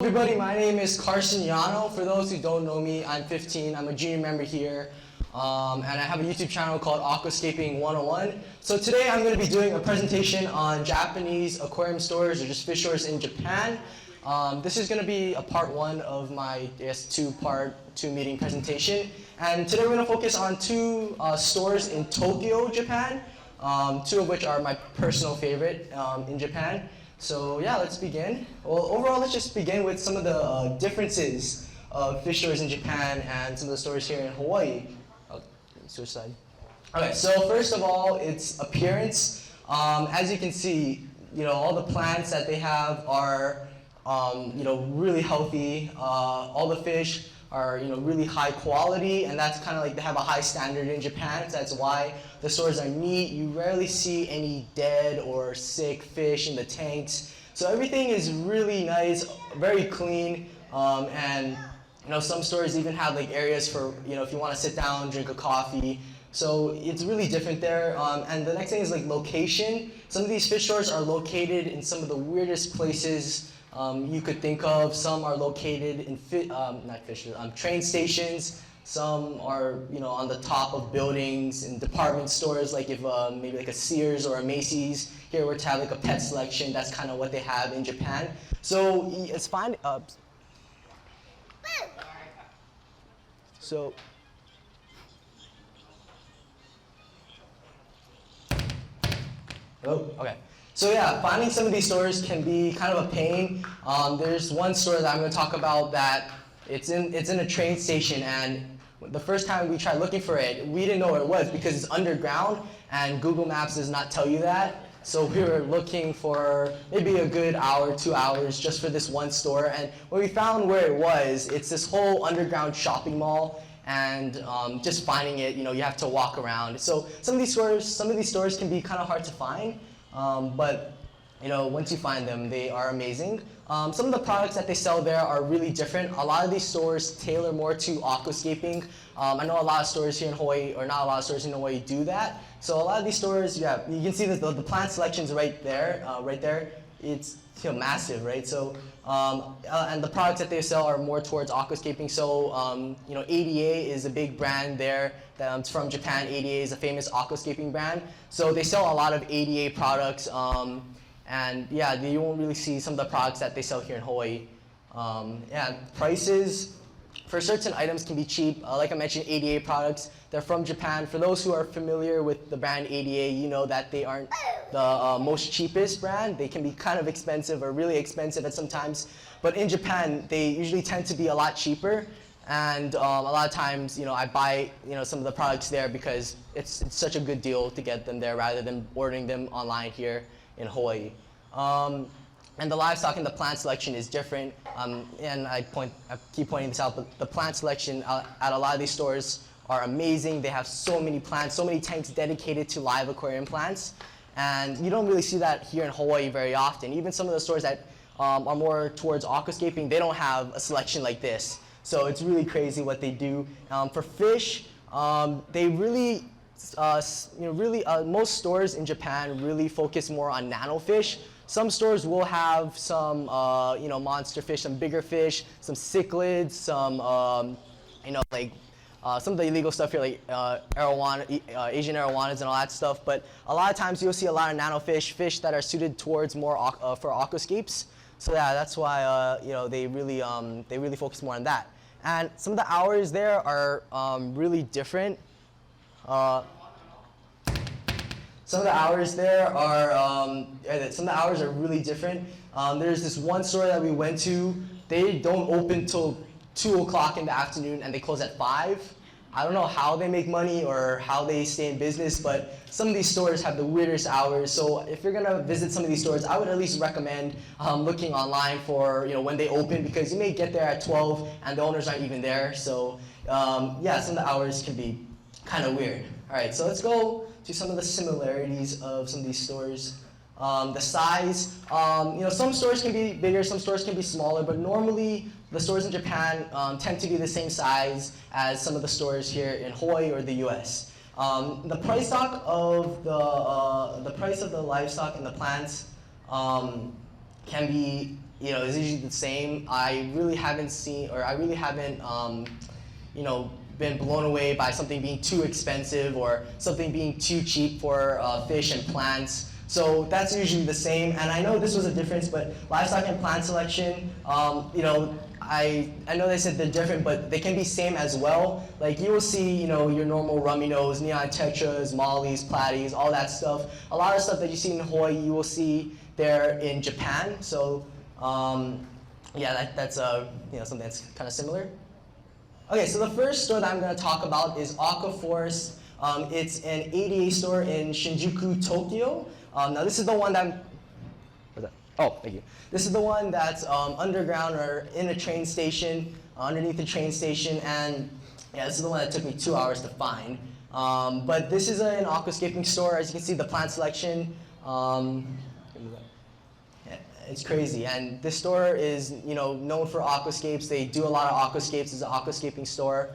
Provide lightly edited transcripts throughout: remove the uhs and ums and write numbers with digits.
everybody, my name is Carson Yano. For those who don't know me, I'm 15, I'm a junior member here, and I have a YouTube channel called Aquascaping 101. So today I'm going to be doing a presentation on Japanese aquarium stores, or just fish stores in Japan. This is going to be a part one of my, two meeting presentation. And today we're going to focus on two stores in Tokyo, Japan, two of which are my personal favorite in Japan. So yeah, let's begin. Well, overall, let's just begin with some of the differences of fish stores in Japan and some of the stores here in Hawaii. Switch side. Okay, so first of all, its appearance. As you can see, all the plants that they have are, really healthy. All the fish are, really high quality, and that's kind of like they have a high standard in Japan. So that's why the stores are neat. You rarely see any dead or sick fish in the tanks. So everything is really nice, very clean, and some stores even have like areas for if you want to sit down, drink a coffee. So it's really different there. And the next thing is like location. Some of these fish stores are located in some of the weirdest places you could think of. Some are located in train stations. Some are on the top of buildings and department stores, like if maybe like a Sears or a Macy's here were to have like a pet selection. That's kind of what they have in Japan. So it's fine. So. Oh, okay. So yeah, finding some of these stores can be kind of a pain. There's one store that I'm going to talk about that it's in a train station, and the first time we tried looking for it, we didn't know where it was because it's underground, and Google Maps does not tell you that. So we were looking for maybe a good hour, 2 hours just for this one store, and when we found where it was, it's this whole underground shopping mall. And just finding it, you have to walk around. So some of these stores can be kind of hard to find, but once you find them, they are amazing. Some of the products that they sell there are really different. A lot of these stores tailor more to aquascaping. I know a lot of stores here in Hawaii, or not a lot of stores in Hawaii, do that. So a lot of these stores, yeah, you can see the plant selections right there. It's massive, right? So and the products that they sell are more towards aquascaping. So ADA is a big brand there that's from Japan. ADA is a famous aquascaping brand. So they sell a lot of ADA products, and yeah, you won't really see some of the products that they sell here in Hawaii. Prices for certain items can be cheap. Like I mentioned, ADA products, they're from Japan. For those who are familiar with the brand ADA, you know that they aren't the most cheapest brand. They can be kind of expensive or really expensive at some times. But in Japan, they usually tend to be a lot cheaper. And a lot of times, I buy some of the products there because it's such a good deal to get them there rather than ordering them online here in Hawaii. And the livestock and the plant selection is different, and I keep pointing this out, but the plant selection at a lot of these stores are amazing. They have so many plants, so many tanks dedicated to live aquarium plants, and you don't really see that here in Hawaii very often. Even some of the stores that are more towards aquascaping, they don't have a selection like this. So it's really crazy what they do. For fish, they really, most stores in Japan really focus more on nanofish. Some stores will have some, monster fish, some bigger fish, some cichlids, some, some of the illegal stuff here, like Arowana, Asian Arowanas and all that stuff. But a lot of times you'll see a lot of nanofish, fish that are suited towards more for aquascapes. So yeah, that's why they really focus more on that. And some of the hours there are really different. Some of the hours there are really different. There's this one store that we went to. They don't open till 2 o'clock in the afternoon, and they close at 5. I don't know how they make money or how they stay in business, but some of these stores have the weirdest hours. So if you're gonna visit some of these stores, I would at least recommend looking online for when they open, because you may get there at 12 and the owners aren't even there. So yeah, some of the hours can be kind of weird. All right, so let's go to some of the similarities of some of these stores. The size, some stores can be bigger, some stores can be smaller, but normally the stores in Japan tend to be the same size as some of the stores here in Hawaii or the US. The price of the livestock and the plants can be is usually the same. I really haven't seen, or I really haven't, been blown away by something being too expensive or something being too cheap for fish and plants. So that's usually the same. And I know this was a difference, but livestock and plant selection, I know they said they're different, but they can be same as well. Like you will see, your normal rummy nose, neon tetras, mollies, platies, all that stuff. A lot of stuff that you see in Hawaii, you will see there in Japan. So that's something that's kind of similar. Okay, so the first store that I'm going to talk about is Forrest. It's an ADA store in Shinjuku, Tokyo. Now this is the one that thank you. This is the one that's underground or in a train station, underneath the train station, and this is the one that took me 2 hours to find. But this is an aquascaping store. As you can see, the plant selection, it's crazy. And this store is, known for aquascapes. They do a lot of aquascapes. It's an aquascaping store.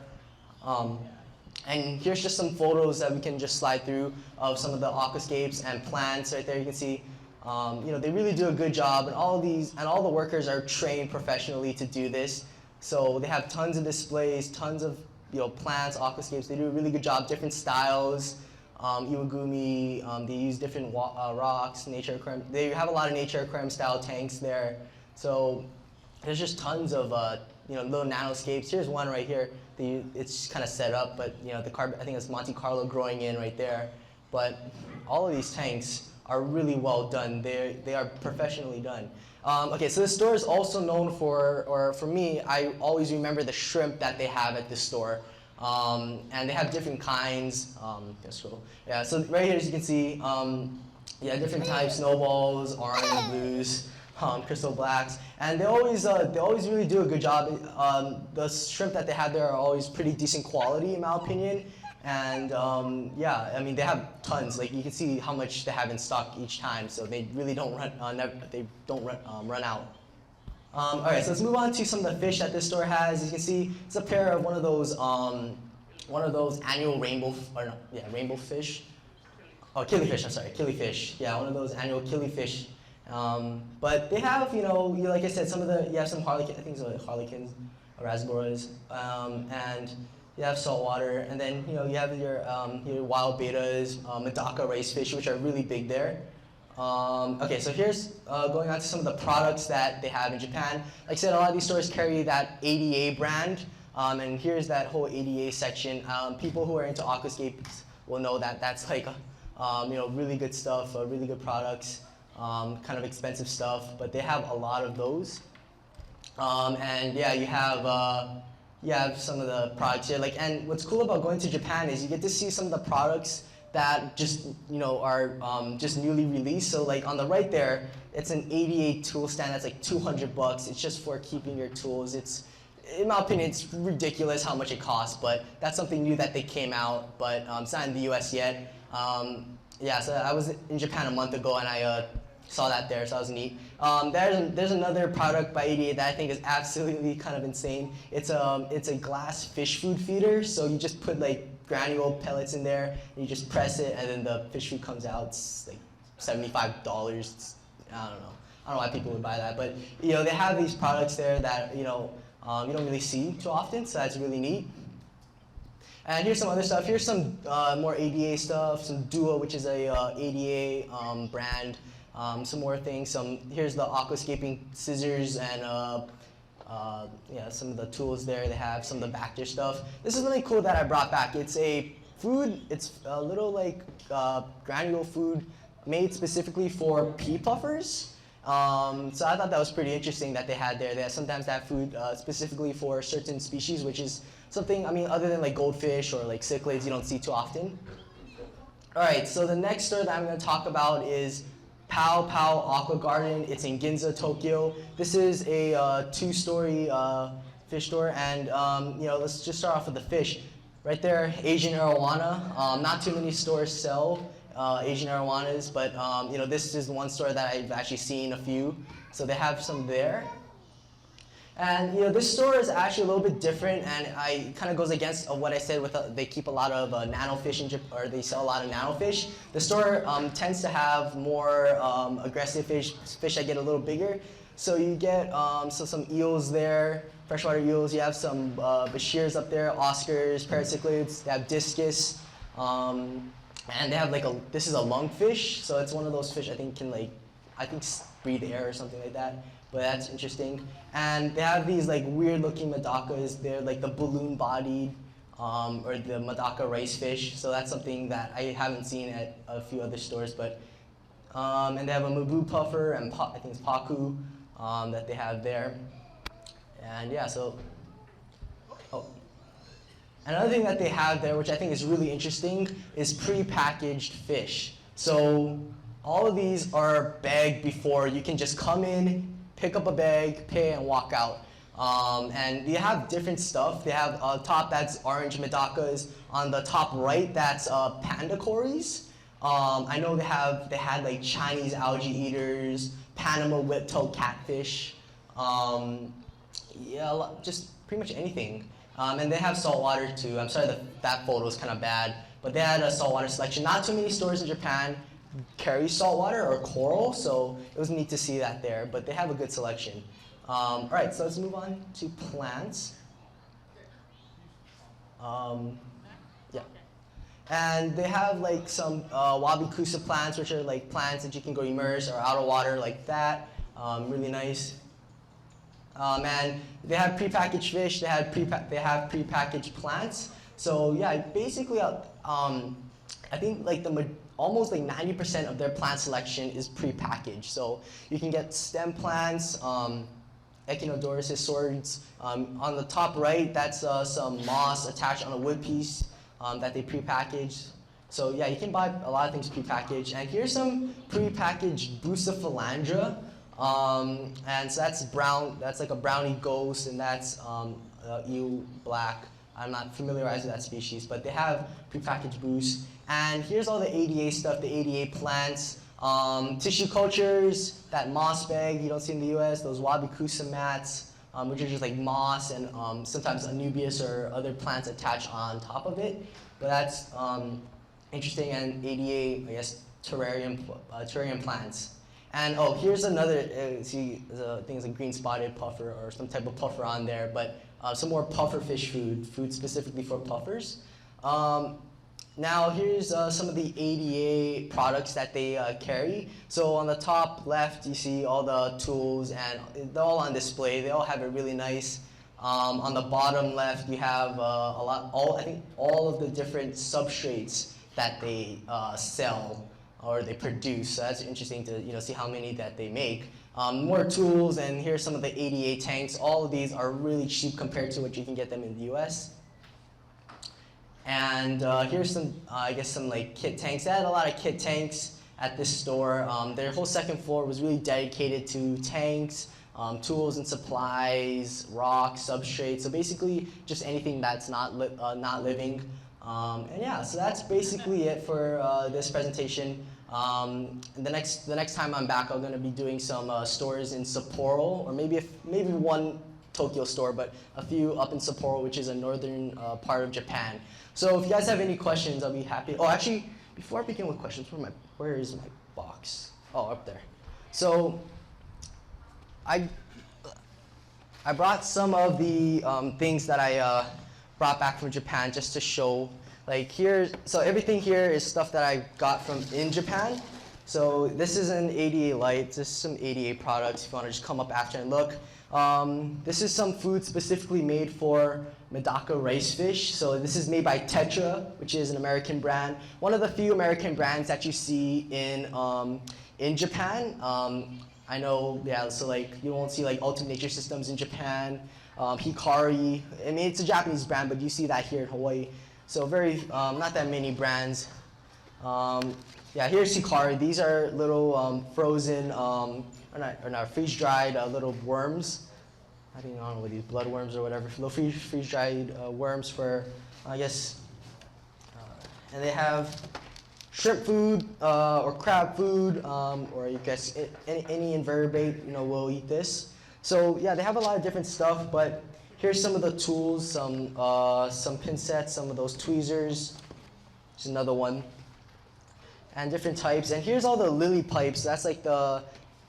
And here's just some photos that we can just slide through of some of the aquascapes and plants. Right there, you can see. They really do a good job, and all the workers are trained professionally to do this. So they have tons of displays, tons of plants, aquascapes. They do a really good job, different styles. Iwagumi, they use different rocks, nature aquarium. They have a lot of nature aquarium style tanks there. So there's just tons of little nanoscapes. Here's one right here. It's kind of set up, but I think it's Monte Carlo growing in right there. But all of these tanks are really well done. They are professionally done. Okay, so this store is also known for, or for me, I always remember the shrimp that they have at this store. And they have different kinds. That's cool. Yeah, so right here, as you can see, different types: snowballs, orange, blues, crystal blacks, and they always really do a good job. The shrimp that they have there are always pretty decent quality, in my opinion. And they have tons. Like you can see how much they have in stock each time, so they really don't run run out. All right, so let's move on to some of the fish that this store has. As you can see, it's a pair of one of those annual rainbow fish. Oh, killifish. I'm sorry, killifish. Yeah, one of those annual killifish. But they have, like I said, you have some harlequin. I think it's harlequins, rasboras, and you have saltwater, and then you have your wild betas, Medaka race fish, which are really big there. Okay, so here's going on to some of the products that they have in Japan. Like I said, a lot of these stores carry that ADA brand, and here's that whole ADA section. People who are into aquascapes will know that that's like, really good stuff, really good products, kind of expensive stuff, but they have a lot of those. You have some of the products here. And what's cool about going to Japan is you get to see some of the products that just are just newly released. So on the right there, it's an ADA tool stand that's like $200. It's just for keeping your tools. It's, in my opinion, it's ridiculous how much it costs, but that's something new that they came out, but it's not in the US yet. So I was in Japan a month ago and I saw that there, so that was neat. There's another product by ADA that I think is absolutely kind of insane. It's a glass fish food feeder, so you just put granule pellets in there, and you just press it, and then the fish food comes out. It's like $75. I don't know why people would buy that, but they have these products there that you don't really see too often, so that's really neat. And here's some other stuff. Here's some more ADA stuff. Some Duo, which is a ADA brand. Some more things. Here's the Aquascaping Scissors and some of the tools there. They have some of the back dish stuff. This is really cool that I brought back. It's a little granule food made specifically for pea puffers. So I thought that was pretty interesting that they had there. They sometimes have food specifically for certain species, which is something, other than goldfish or cichlids, you don't see too often. All right, so the next store that I'm going to talk about is Pow Aqua Garden. It's in Ginza, Tokyo. This is a two-story fish store, and let's just start off with the fish. Right there, Asian Arowana. Not too many stores sell Asian Arowanas, but this is the one store that I've actually seen a few. So they have some there. And this store is actually a little bit different, and it kind of goes against what I said with they keep a lot of nanofish or they sell a lot of nanofish. The store tends to have more aggressive fish that get a little bigger. So you get some eels there, freshwater eels. You have some bashirs up there, Oscars, paraciclids. They have discus, and they have this is a lungfish. So it's one of those fish I think can breathe air or something like that. But that's interesting. And they have these weird looking Madakas. They're like the balloon bodied or the Madaka rice fish. So that's something that I haven't seen at a few other stores. But and they have a Mabu puffer and I think it's Paku that they have there. And yeah, so another thing that they have there, which I think is really interesting, is prepackaged fish. So all of these are bagged before. You can just come in, pick up a bag, pay, and walk out. And they have different stuff. They have top that's orange Madakas. On the top right, that's panda cories. I know they had Chinese algae eaters, Panama whip-tailed catfish. Yeah, just pretty much anything. And they have saltwater too. I'm sorry that photo is kind of bad, but they had a saltwater selection. Not too many stores in Japan carry saltwater or coral, so it was neat to see that there, but they have a good selection. All right, so let's move on to plants. Yeah. And they have some wabikusa plants, which are plants that you can go immerse or out of water like that. Really nice. And they have prepackaged fish. They have prepackaged plants. So yeah, basically, I think almost 90% of their plant selection is prepackaged. So you can get stem plants, Echinodoris swords. On the top right, that's some moss attached on a wood piece that they prepackaged. So yeah, you can buy a lot of things prepackaged. And here's some prepackaged Bucephalandra. And so that's brown. That's like a brownie ghost, and that's eel black. I'm not familiarized with that species, but they have prepackaged boosts. And here's all the ADA stuff, the ADA plants, tissue cultures, that moss bag you don't see in the US, those wabikusa mats, which are just moss and sometimes anubias or other plants attached on top of it. But that's interesting, and ADA, I guess, terrarium plants. And here's another, see, I think it's a green spotted puffer or some type of puffer on there, but some more puffer fish food specifically for puffers. Now here's some of the ADA products that they carry. So on the top left, you see all the tools, and they're all on display. They all have it really nice. On the bottom left, you have I think all of the different substrates that they sell or they produce. So that's interesting to see how many that they make. More tools, and here's some of the ADA tanks. All of these are really cheap compared to what you can get them in the US. And here's some, I guess some kit tanks. They had a lot of kit tanks at this store. Their whole second floor was really dedicated to tanks, tools and supplies, rocks, substrates. So basically just anything that's not living. And yeah, so that's basically it for this presentation. The next time I'm back, I'm going to be doing some stores in Sapporo, or maybe one Tokyo store, but a few up in Sapporo, which is a northern part of Japan. So if you guys have any questions, I'll be happy. Oh, actually, before I begin with questions, where is my box? Oh, up there. So I brought some of the things that I brought back from Japan just to show. So everything here is stuff that I got from in Japan. So this is an ADA light. This is some ADA products if you want to just come up after and look. This is some food specifically made for Medaka rice fish. So this is made by Tetra, which is an American brand. One of the few American brands that you see in Japan. I know, yeah, so you won't see Ultimate Nature Systems in Japan. Hikari, I mean, it's a Japanese brand, but you see that here in Hawaii. So not that many brands. Yeah, here's Hikari. These are little frozen, or not freeze-dried little worms. I don't know what these bloodworms or whatever. Little freeze-dried worms for, I guess. And they have shrimp food or crab food, or you guess any invertebrate will eat this. So yeah, they have a lot of different stuff, but here's some of the tools, some pincets, some of those tweezers. There's another one. And different types. And here's all the lily pipes. That's the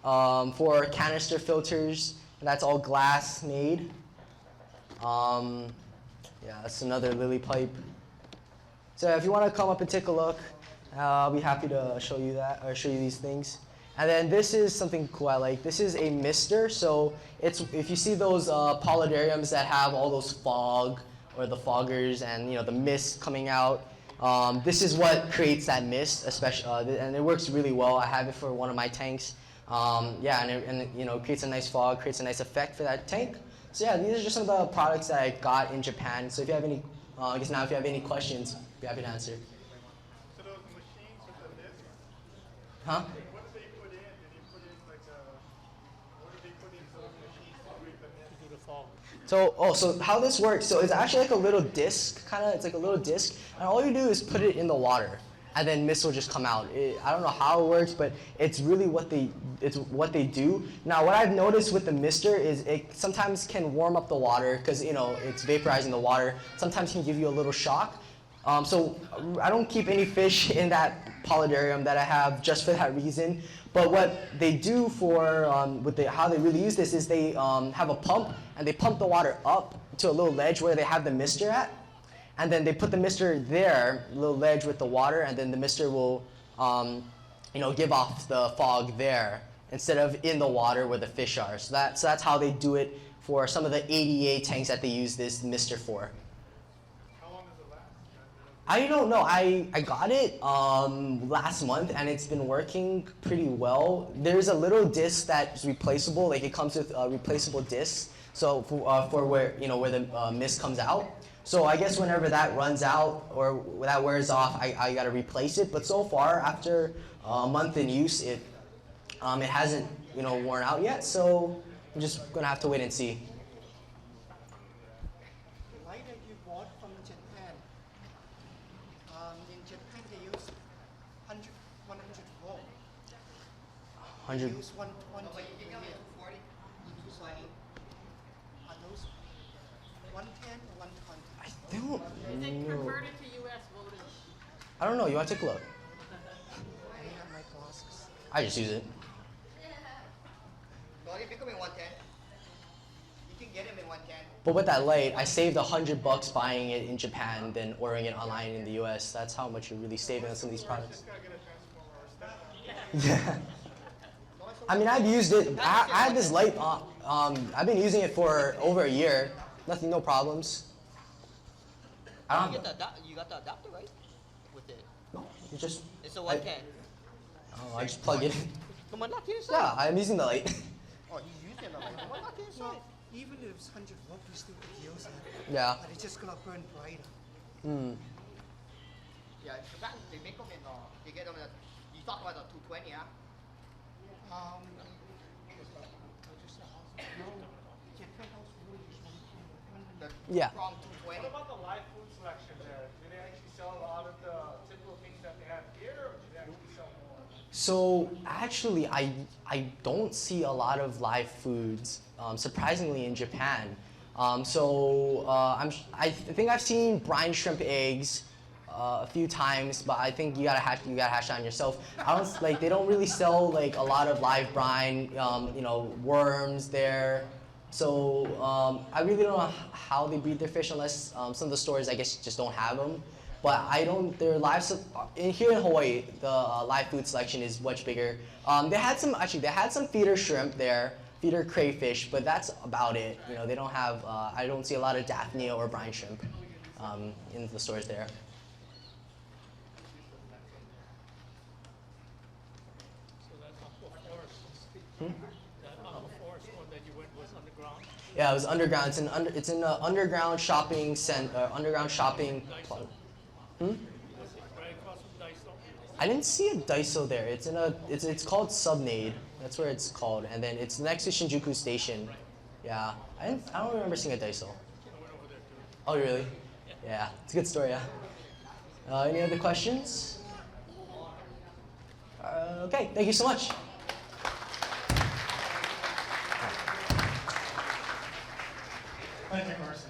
for canister filters. And that's all glass made. Yeah, that's another lily pipe. So if you want to come up and take a look, I'll be happy to show you that, or show you these things. And then this is something cool I like. This is a mister. So it's, if you see those polydariums that have all those fog, or the foggers, and the mist coming out, this is what creates that mist, especially, and it works really well. I have it for one of my tanks. Yeah, and it creates a nice fog, creates a nice effect for that tank. So yeah, these are just some of the products that I got in Japan. So if you have any, I guess now if you have any questions, I'd be happy to answer. So those machines with the disc, Huh? what do they put in? Did they put in like a, what do they put into those machines to create the mist? To do the fog. So how this works, so it's actually like a little disc, it's like a little disc, and all you do is put it in the water, and then mist will just come out. I don't know how it works, but it's really what they do. Now, what I've noticed with the mister is it sometimes can warm up the water, because it's vaporizing the water. Sometimes it can give you a little shock. So I don't keep any fish in that polydarium that I have just for that reason. But what they do for how they really use this is they have a pump, and they pump the water up to a little ledge where they have the mister at, and then they put the mister there, a little ledge with the water, and then the mister will give off the fog there instead of in the water where the fish are. So that's how they do it for some of the ADA tanks that they use this mister for. I don't know. I got it last month, and it's been working pretty well. There's a little disc that's replaceable. Like, it comes with replaceable discs. So for where where the mist comes out. So I guess whenever that runs out or that wears off, I gotta replace it. But so far, after a month in use, it hasn't worn out yet. So I'm just gonna have to wait and see. They use 120 240. Are those 110 or 120? I don't Is it know. converted to U.S. voltage? I don't know. You want to take a look? I have my glasses. I just use it. Well, if you come in 110, you can get them in 110. But with that light, I saved $100 buying it in Japan than ordering it online in the U.S. That's how much you're really saving on some of these products. Just gotta get a transformer or a step. Yeah. I mean, I've used it. I had this light. I've been using it for over a year. No problems. I don't. You got the adapter, right? With it. No, you just. It's a 110. I just plug it in. Come on, not inside. Yeah, I'm using the light. Oh, he's using the light. Come on, not inside. Well, even if it's 100 watt, you still could use it. Yeah. But it's just gonna burn brighter. Hmm. Yeah, in Japan, they make them in, they get them at, you talk about the 220, yeah? The Yeah. From What 220. about the live food selection there? Do they actually sell a lot of the typical things that they have here, or do they actually sell more? So actually, I don't see a lot of live foods, surprisingly, in Japan. I think I've seen brine shrimp eggs a few times, but I think you gotta hash it on yourself. They don't really sell like a lot of live brine, worms there. So I really don't know how they breed their fish unless some of the stores I guess just don't have them. But here in Hawaii, the live food selection is much bigger. They had some feeder shrimp there, feeder crayfish, but that's about it. They don't have. I don't see a lot of Daphnia or brine shrimp in the stores there. So that Aqua Forest, that Aqua Forest one that you went was underground? Yeah, it was underground. It's in an underground shopping underground shopping. Right across from Daiso? I didn't see a Daiso there. It's called Subnade. That's where it's called, and then it's next to Shinjuku Station. Yeah, I don't remember seeing a Daiso. I went over there too. Oh really? Yeah, it's a good story. Yeah. Any other questions? Okay, thank you so much. Thank you, Carson.